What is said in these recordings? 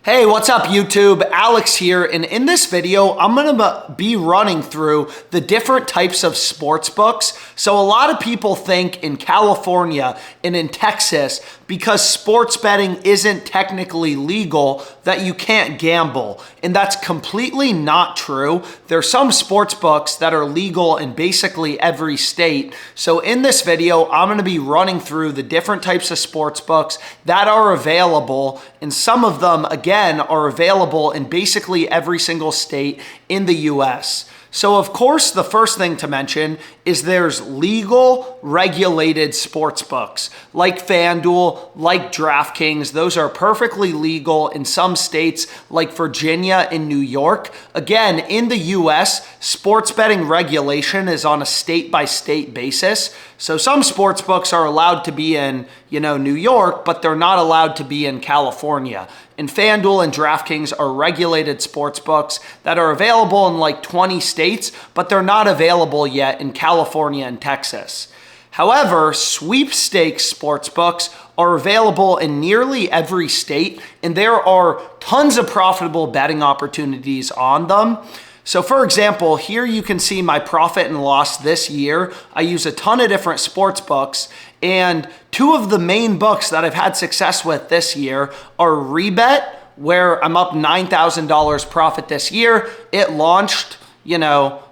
Hey, what's up YouTube? Alex here, and in this video, I'm gonna be running through the different types of sports books. So a lot of people think in California and in Texas, because sports betting isn't technically legal, that you can't gamble. And that's completely not true. There's some sports books that are legal in basically every state. So in this video, I'm gonna be running through the different types of sports books that are available, and some of them, again, are available in basically every single state in the US. So of course, the first thing to mention is there's legal regulated sports books like FanDuel, like DraftKings. Those are perfectly legal in some states like Virginia and New York. Again, in the US, sports betting regulation is on a state-by-state basis. So some sports books are allowed to be in, New York, but they're not allowed to be in California. And FanDuel and DraftKings are regulated sports books that are available in like 20 states, but they're not available yet in California and Texas. However, sweepstakes sportsbooks are available in nearly every state, and there are tons of profitable betting opportunities on them. So for example, here you can see my profit and loss this year. I use a ton of different sports books, and two of the main books that I've had success with this year are Rebet, where I'm up $9,000 profit this year. It launched,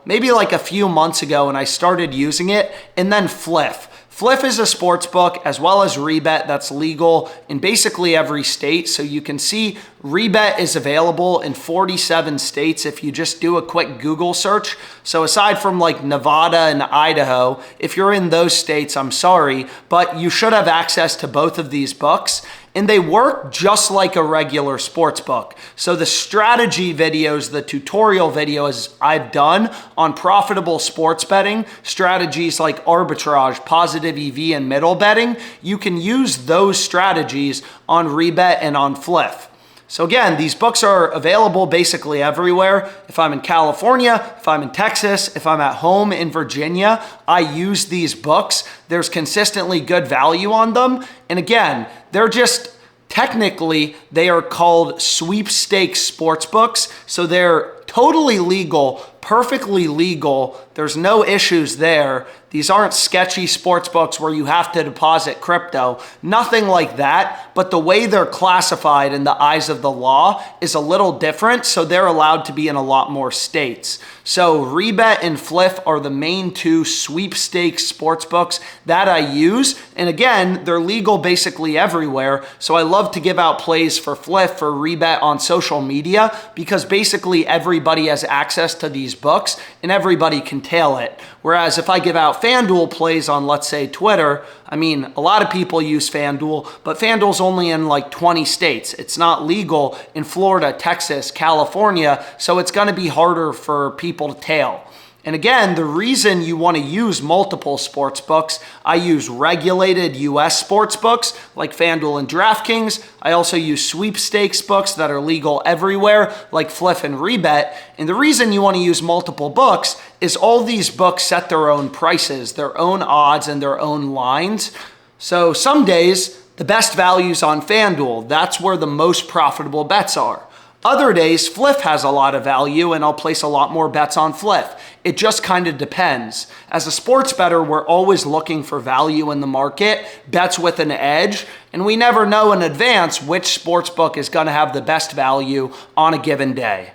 maybe like a few months ago, and I started using it, and then Fliff. Fliff is a sports book as well as Rebet that's legal in basically every state. So you can see Rebet is available in 47 states if you just do a quick Google search. So aside from like Nevada and Idaho, if you're in those states, I'm sorry, but you should have access to both of these books. And they work just like a regular sports book. So the strategy videos, the tutorial videos I've done on profitable sports betting, strategies like arbitrage, positive EV, and middle betting, you can use those strategies on Rebet and on Fliff. So again, these books are available basically everywhere. If I'm in California, if I'm in Texas, if I'm at home in Virginia, I use these books. There's consistently good value on them. And again, they're just technically, they are called sweepstakes sports books. So they're totally legal, perfectly legal. There's no issues there. These aren't sketchy sports books where you have to deposit crypto, nothing like that. But the way they're classified in the eyes of the law is a little different. So they're allowed to be in a lot more states. So Rebet and Fliff are the main two sweepstakes sports books that I use. And again, they're legal basically everywhere. So I love to give out plays for Fliff, for Rebet on social media, because basically everybody has access to these books and everybody can tail it. Whereas if I give out FanDuel plays on, let's say, Twitter, a lot of people use FanDuel, but FanDuel's only in like 20 states. It's not legal in Florida, Texas, California, so it's gonna be harder for people to tail. And again, the reason you want to use multiple sports books, I use regulated US sports books like FanDuel and DraftKings. I also use sweepstakes books that are legal everywhere like Fliff and Rebet. And the reason you want to use multiple books is all these books set their own prices, their own odds, and their own lines. So some days, the best value's on FanDuel. That's where the most profitable bets are. Other days, Fliff has a lot of value and I'll place a lot more bets on Fliff. It just kind of depends. As a sports bettor, we're always looking for value in the market, bets with an edge, and we never know in advance which sports book is going to have the best value on a given day.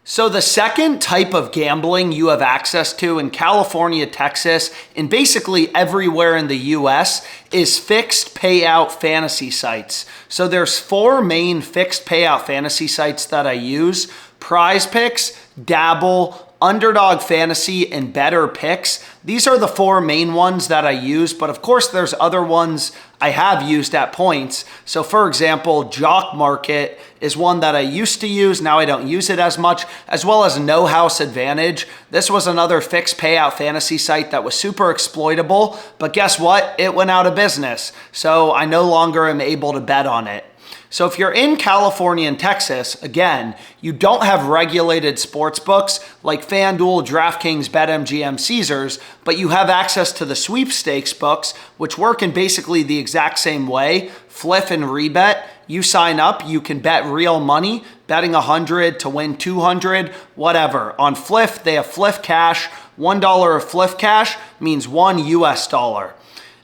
So the second type of gambling you have access to in California, Texas, and basically everywhere in the US is fixed payout fantasy sites. So there's four main fixed payout fantasy sites that I use: PrizePicks, Dabble, Underdog Fantasy, and Betr Picks. These are the four main ones that I use, but of course there's other ones I have used at points. So for example, Jock Market is one that I used to use. Now I don't use it as much, as well as No House Advantage. This was another fixed payout fantasy site that was super exploitable, but guess what? It went out of business. So I no longer am able to bet on it. So if you're in California and Texas, again, you don't have regulated sports books like FanDuel, DraftKings, BetMGM, Caesars, but you have access to the sweepstakes books, which work in basically the exact same way, Fliff and Rebet. you sign up, you can bet real money, betting 100 to win 200, whatever. On Fliff, they have Fliff Cash. $1 of Fliff Cash means $1.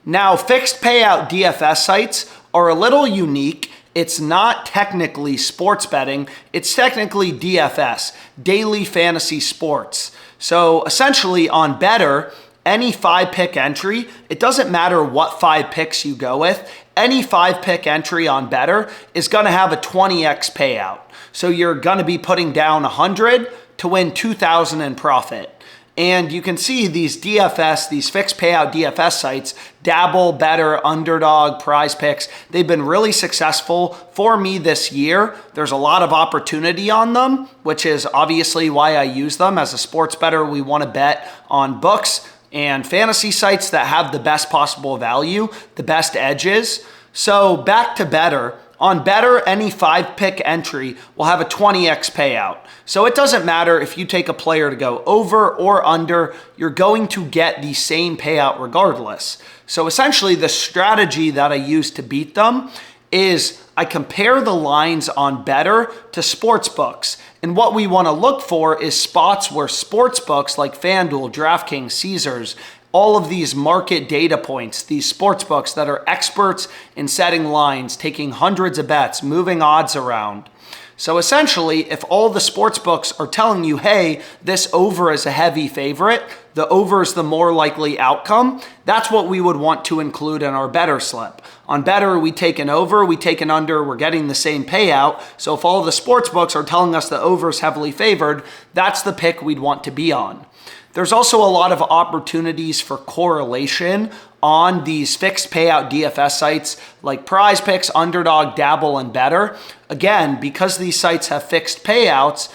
Now, fixed payout DFS sites are a little unique. It's not technically sports betting. It's technically DFS, daily fantasy sports. So essentially on Betr, any 5-pick entry, it doesn't matter what 5 picks you go with, any 5-pick entry on Betr is gonna have a 20x payout. So you're gonna be putting down 100 to win 2,000 in profit. And you can see these DFS, these fixed payout DFS sites, Dabble, Betr, Underdog, PrizePicks, they've been really successful for me this year. There's a lot of opportunity on them, which is obviously why I use them. As a sports bettor, we want to bet on books and fantasy sites that have the best possible value, the best edges. So back to Betr. On Betr, any 5-pick entry will have a 20x payout. So it doesn't matter if you take a player to go over or under, you're going to get the same payout regardless. So essentially the strategy that I use to beat them is I compare the lines on Betr to Sportsbooks. And what we want to look for is spots where Sportsbooks like FanDuel, DraftKings, Caesars, all of these market data points, these sportsbooks that are experts in setting lines, taking hundreds of bets, moving odds around. So essentially, if all the sportsbooks are telling you, hey, this over is a heavy favorite, the over is the more likely outcome, that's what we would want to include in our Betr slip. On Betr, we take an over, we take an under, we're getting the same payout. So if all the sportsbooks are telling us the over is heavily favored, that's the pick we'd want to be on. There's also a lot of opportunities for correlation on these fixed payout DFS sites like PrizePicks, Underdog, Dabble, and Betr. Again, because these sites have fixed payouts,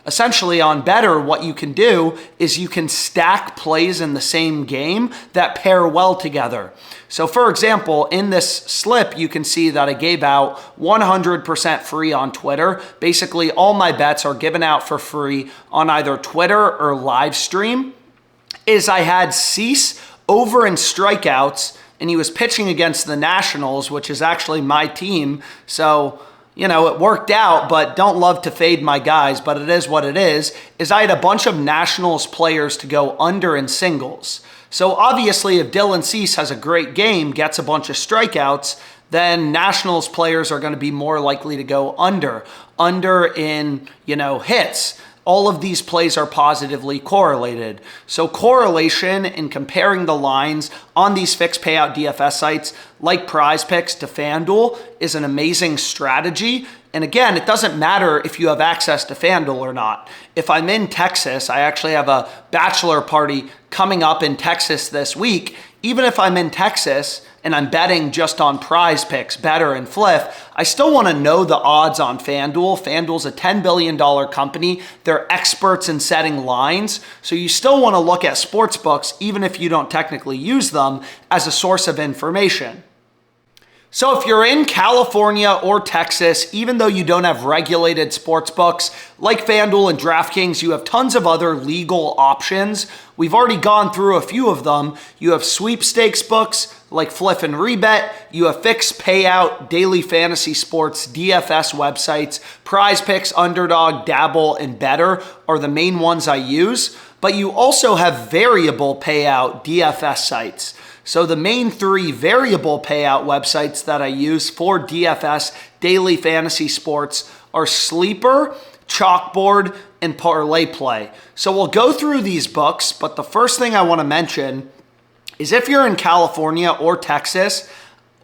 essentially on Betr, what you can do is you can stack plays in the same game that pair well together. So for example, in this slip, you can see that I gave out 100% free on Twitter. Basically, all my bets are given out for free on either Twitter or live stream. I had Cease over in strikeouts, and he was pitching against the Nationals, which is actually my team. So, you know, it worked out, but don't love to fade my guys, but it is what it is I had a bunch of Nationals players to go under in singles. So obviously, if Dylan Cease has a great game, gets a bunch of strikeouts, then Nationals players are going to be more likely to go under in, hits. All of these plays are positively correlated. So correlation in comparing the lines on these fixed payout DFS sites like PrizePicks to FanDuel is an amazing strategy. And again, it doesn't matter if you have access to FanDuel or not. If I'm in Texas, I actually have a bachelor party coming up in Texas this week. Even if I'm in Texas and I'm betting just on PrizePicks, Betr, and Fliff, I still want to know the odds on FanDuel. FanDuel's a $10 billion company. They're experts in setting lines. So you still want to look at sportsbooks, even if you don't technically use them, as a source of information. So if you're in California or Texas, even though you don't have regulated sportsbooks like FanDuel and DraftKings, you have tons of other legal options. We've already gone through a few of them. You have sweepstakes books like Fliff and Rebet. You have fixed payout, daily fantasy sports, DFS websites. PrizePicks, Underdog, Dabble, and Betr are the main ones I use. But you also have variable payout DFS sites. So the main 3 variable payout websites that I use for DFS daily fantasy sports are Sleeper, Chalkboard, and Parlay Play. So we'll go through these books, but the first thing I want to mention is if you're in California or Texas,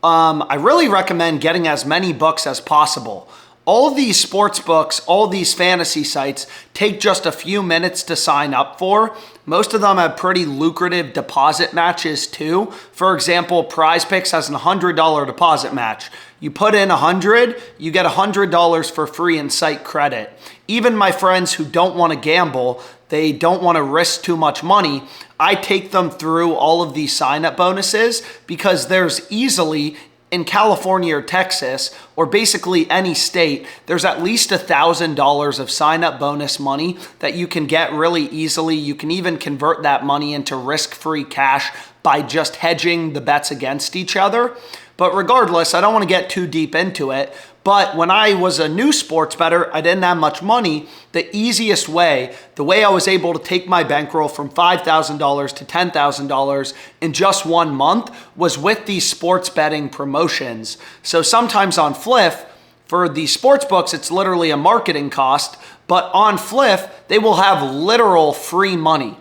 I really recommend getting as many books as possible. All of these sports books, all these fantasy sites take just a few minutes to sign up for. Most of them have pretty lucrative deposit matches too. For example, PrizePicks has a $100 deposit match. You put in $100, you get $100 for free in site credit. Even my friends who don't want to gamble, they don't want to risk too much money, I take them through all of these sign-up bonuses because there's easily, in California or Texas, or basically any state, there's at least $1,000 of sign-up bonus money that you can get really easily. You can even convert that money into risk-free cash by just hedging the bets against each other. But regardless, I don't want to get too deep into it. But when I was a new sports bettor, I didn't have much money. The easiest way, the way I was able to take my bankroll from $5,000 to $10,000 in just 1 month was with these sports betting promotions. So sometimes on Fliff, for the sports books, it's literally a marketing cost, but on Fliff, they will have literal free money.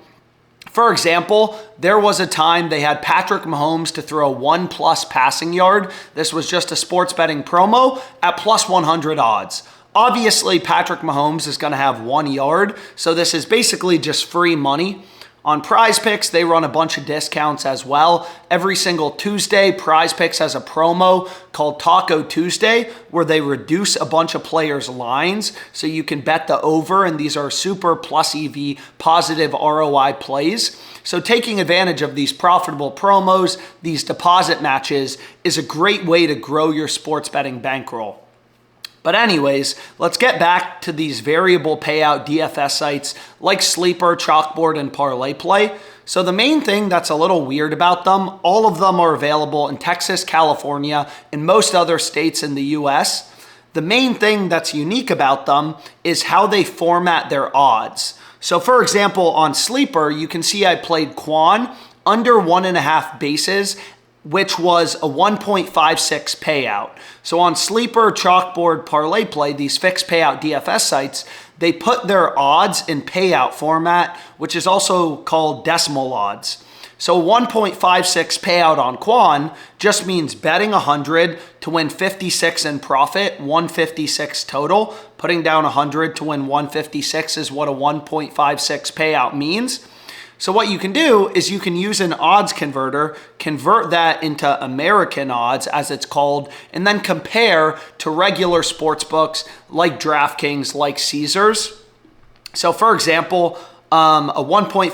For example, there was a time they had Patrick Mahomes to throw 1+ passing yard. This was just a sports betting promo at plus 100 odds. Obviously, Patrick Mahomes is going to have 1 yard, so this is basically just free money. On PrizePicks, they run a bunch of discounts as well. Every single Tuesday, PrizePicks has a promo called Taco Tuesday where they reduce a bunch of players' lines so you can bet the over, and these are super plus EV positive ROI plays. So taking advantage of these profitable promos, these deposit matches, is a great way to grow your sports betting bankroll. But anyways, let's get back to these variable payout DFS sites like Sleeper, Chalkboard, and Parlay Play. So the main thing that's a little weird about them, all of them are available in Texas, California, and most other states in the US. The main thing that's unique about them is how they format their odds. So for example, on Sleeper, you can see I played Quan under 1.5 bases, which was a 1.56 payout. So on Sleeper, Chalkboard, Parlay Play, these fixed payout DFS sites, they put their odds in payout format, which is also called decimal odds. So 1.56 payout on Quan just means betting 100 to win 56 in profit, 156 total. Putting down 100 to win 156 is what a 1.56 payout means. So what you can do is you can use an odds converter, convert that into American odds, as it's called, and then compare to regular sports books like DraftKings, like Caesars. So for example, a 1.56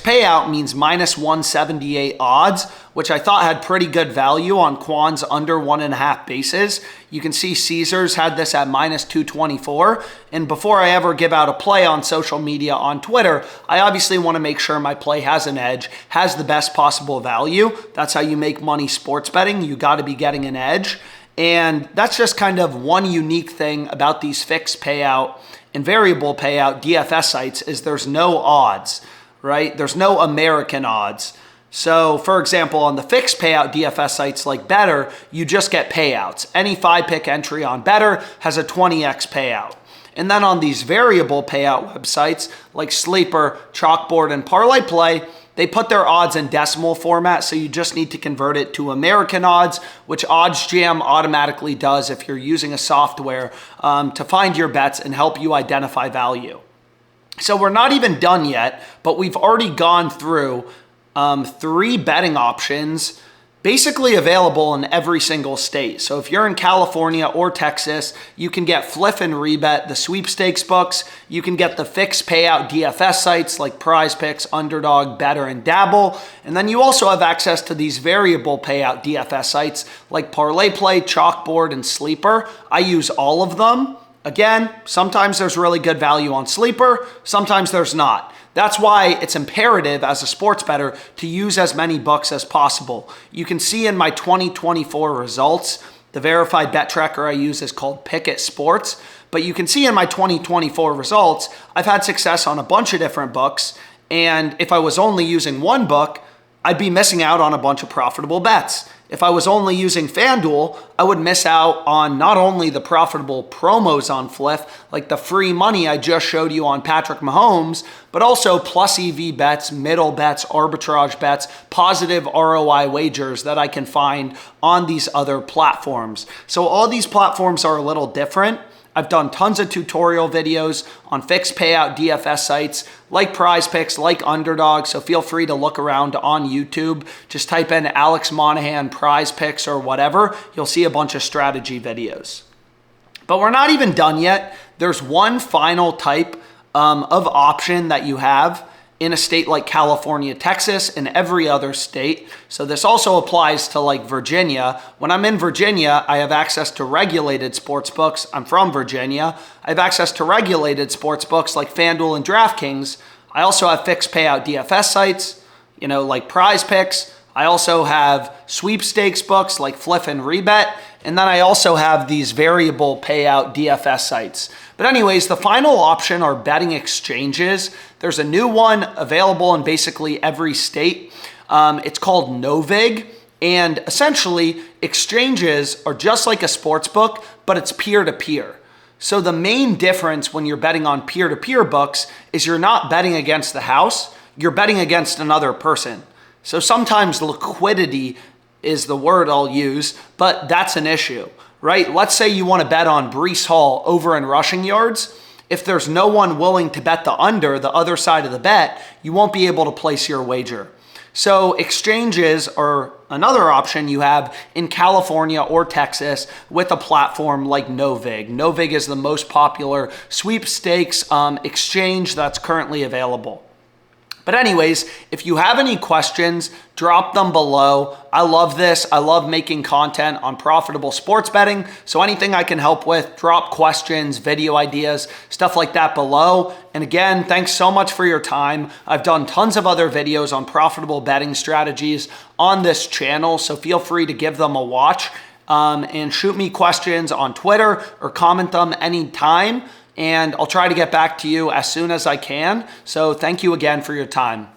payout means minus 178 odds, which I thought had pretty good value on Quan's under 1.5 bases. You can see Caesars had this at minus 224. And before I ever give out a play on social media, on Twitter, I obviously want to make sure my play has an edge, has the best possible value. That's how you make money sports betting. You got to be getting an edge. And that's just kind of one unique thing about these fixed payout and variable payout DFS sites is there's no odds, right? There's no American odds. So for example, on the fixed payout DFS sites like Betr, you just get payouts. Any 5-pick entry on Betr has a 20x payout. And then on these variable payout websites like Sleeper, Chalkboard, and Parlay Play, they put their odds in decimal format, so you just need to convert it to American odds, which OddsJam automatically does if you're using a software to find your bets and help you identify value. So we're not even done yet, but we've already gone through 3 betting options basically available in every single state. So if you're in California or Texas, you can get Fliff and Rebet, the Sweepstakes books. You can get the fixed payout DFS sites like PrizePicks, Underdog, Betr, and Dabble. And then you also have access to these variable payout DFS sites like Parlay Play, Chalkboard, and Sleeper. I use all of them. Again, sometimes there's really good value on Sleeper, sometimes there's not. That's why it's imperative as a sports bettor to use as many books as possible. You can see in my 2024 results, the verified bet tracker I use is called Pickett Sports, but you can see in my 2024 results, I've had success on a bunch of different books, and if I was only using one book, I'd be missing out on a bunch of profitable bets. If I was only using FanDuel, I would miss out on not only the profitable promos on Fliff, like the free money I just showed you on Patrick Mahomes, but also plus EV bets, middle bets, arbitrage bets, positive ROI wagers that I can find on these other platforms. So all these platforms are a little different. I've done tons of tutorial videos on fixed payout DFS sites like PrizePicks, like Underdog, so feel free to look around on YouTube. Just type in Alex Monahan PrizePicks or whatever. You'll see a bunch of strategy videos. But we're not even done yet. There's one final type of option that you have in a state like California, Texas, and every other state. So this also applies to like Virginia. When I'm in Virginia, I have access to regulated sports books. I'm from Virginia. I have access to regulated sports books like FanDuel and DraftKings. I also have fixed payout DFS sites, like PrizePicks, I also have sweepstakes books like Fliff and Rebet, and then I also have these variable payout DFS sites. But anyways, the final option are betting exchanges. There's a new one available in basically every state. It's called NoVig, and essentially exchanges are just like a sports book, but it's peer-to-peer. So the main difference when you're betting on peer-to-peer books is you're not betting against the house, you're betting against another person. So sometimes liquidity is the word I'll use, but that's an issue, right? Let's say you want to bet on Breece Hall over in rushing yards. If there's no one willing to bet the under, the other side of the bet, you won't be able to place your wager. So exchanges are another option you have in California or Texas with a platform like NoVig. NoVig is the most popular sweepstakes exchange that's currently available. But anyways, if you have any questions, drop them below. I love this. I love making content on profitable sports betting. So anything I can help with, drop questions, video ideas, stuff like that below. And again, thanks so much for your time. I've done tons of other videos on profitable betting strategies on this channel, so feel free to give them a watch and shoot me questions on Twitter or comment them anytime. And I'll try to get back to you as soon as I can. So thank you again for your time.